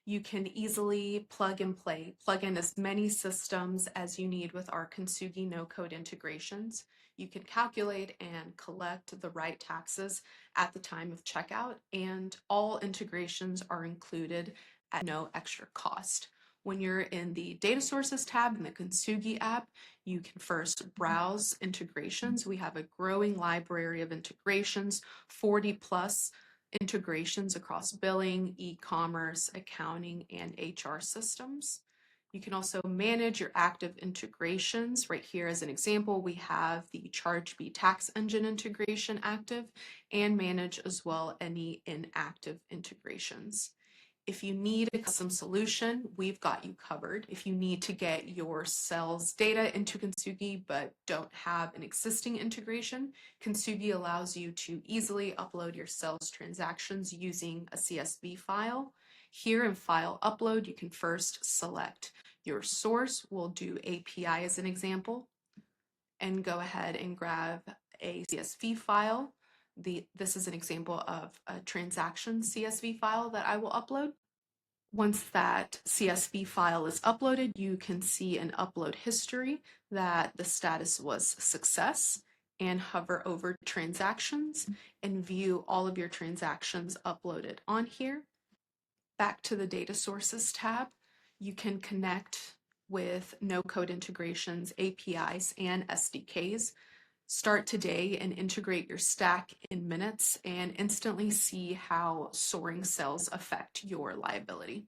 You can easily plug and play, plug in as many systems as you need with our Kintsugi no-code integrations. You can calculate and collect the right taxes at the time of checkout, and all integrations are included at no extra cost. When you're in the Data Sources tab in the Kintsugi app, you can first browse integrations. We have a growing library of integrations, 40 plus integrations across billing, e-commerce, accounting, and HR systems. You can also manage your active integrations. Right here as an example, we have the ChargeBee tax engine integration active, and manage as well any inactive integrations. If you need a custom solution, we've got you covered. If you need to get your sales data into Kintsugi but don't have an existing integration, Kintsugi allows you to easily upload your sales transactions using a CSV file. Here in File Upload, you can first select your source. We'll do API as an example, and go ahead and grab a CSV file. This is an example of a transaction CSV file that I will upload. Once that CSV file is uploaded, you can see an upload history that the status was success, and hover over transactions and view all of your transactions uploaded on here. Back to the Data Sources tab, you can connect with no-code integrations, APIs, and SDKs. Start today and integrate your stack in minutes and instantly see how soaring sales affect your liability.